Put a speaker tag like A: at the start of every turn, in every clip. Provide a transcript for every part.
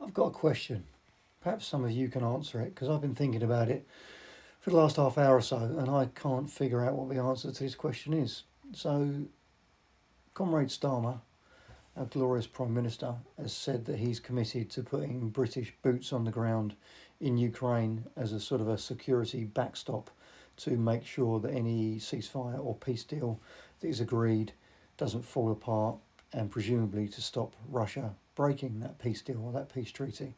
A: I've got a question. Perhaps some of you can answer it because I've been thinking about it for the last half hour or so and I can't figure out what the answer to this question is. So, Comrade Starmer, our glorious Prime Minister, has said that he's committed to putting British boots on the ground in Ukraine as a sort of a security backstop to make sure that any ceasefire or peace deal that is agreed doesn't fall apart, and presumably to stop Russia breaking that peace deal or that peace treaty.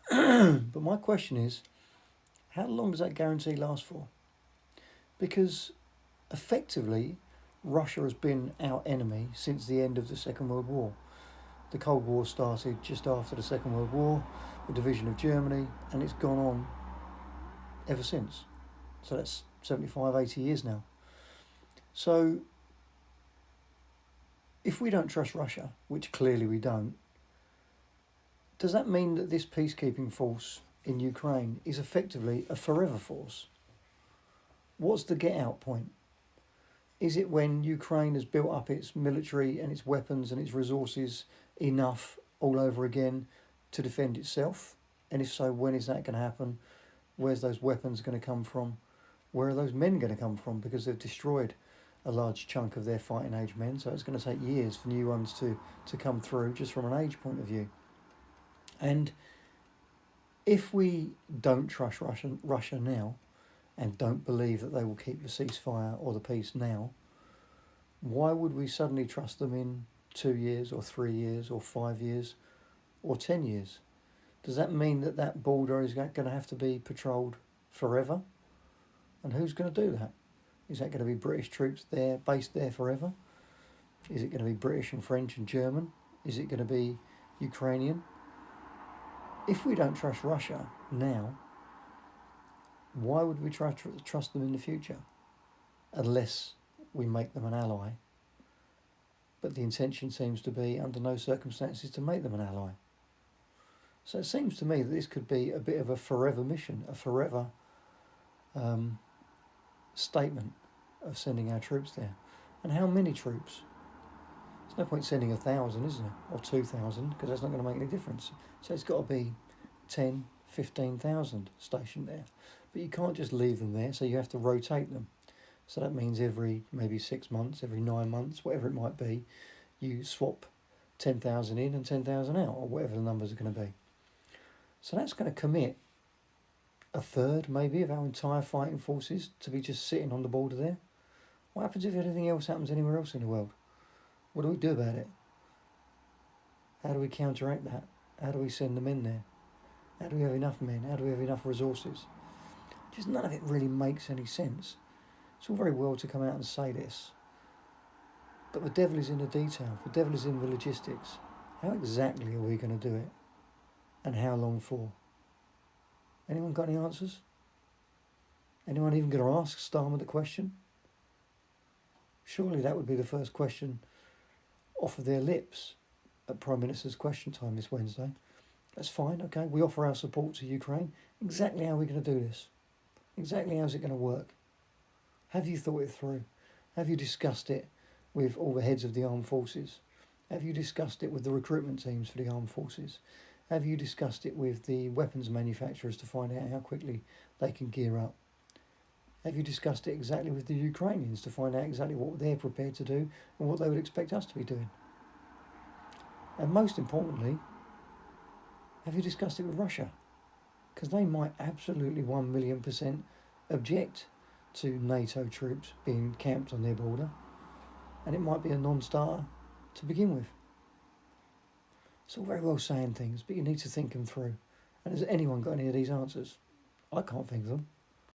A: But my question is, how long does that guarantee last for? Because effectively, Russia has been our enemy since the end of the Second World War. The Cold War started just after the Second World War, the division of Germany, and it's gone on ever since. So that's 75, 80 years now. So if we don't trust Russia, which clearly we don't, does that mean that this peacekeeping force in Ukraine is effectively a forever force? What's the get out point? Is it when Ukraine has built up its military and its weapons and its resources enough all over again to defend itself? And if so, when is that going to happen? Where's those weapons going to come from? Where are those men going to come from? Because they've destroyed a large chunk of their fighting age men, so it's going to take years for new ones to come through just from an age point of view. And if we don't trust Russia now and don't believe that they will keep the ceasefire or the peace now, why would we suddenly trust them in 2 years or 3 years or 5 years or 10 years? Does that mean that that border is going to have to be patrolled forever? And who's going to do that? Is that going to be British troops there, based there forever? Is it going to be British and French and German? Is it going to be Ukrainian? If we don't trust Russia now, why would we trust them in the future? Unless we make them an ally. But the intention seems to be, under no circumstances, to make them an ally. So it seems to me that this could be a bit of a forever mission, a forever statement of sending our troops there. And how many troops? There's no point sending 1,000, is there? Or 2,000, because that's not going to make any difference. So it's got to be 10, 15,000 stationed there. But you can't just leave them there, so you have to rotate them. So that means every maybe 6 months, every 9 months, whatever it might be, you swap 10,000 in and 10,000 out, or whatever the numbers are going to be. So that's going to commit a third, maybe, of our entire fighting forces to be just sitting on the border there. What happens if anything else happens anywhere else in the world? What do we do about it? How do we counteract that? How do we send them in there? How do we have enough men? How do we have enough resources? Just none of it really makes any sense. It's all very well to come out and say this, but the devil is in the detail. The devil is in the logistics. How exactly are we going to do it? And how long for? Anyone got any answers? Anyone even going to ask Starmer the question? Surely that would be the first question off of their lips at Prime Minister's Question Time this Wednesday. That's fine, okay. We offer our support to Ukraine. Exactly how are we going to do this? Exactly how is it going to work? Have you thought it through? Have you discussed it with all the heads of the armed forces? Have you discussed it with the recruitment teams for the armed forces? Have you discussed it with the weapons manufacturers to find out how quickly they can gear up? Have you discussed it exactly with the Ukrainians to find out exactly what they're prepared to do and what they would expect us to be doing? And most importantly, have you discussed it with Russia? Because they might absolutely 1,000,000% object to NATO troops being camped on their border, and it might be a non-starter to begin with. It's all very well saying things, but you need to think them through. And has anyone got any of these answers? I can't think of them.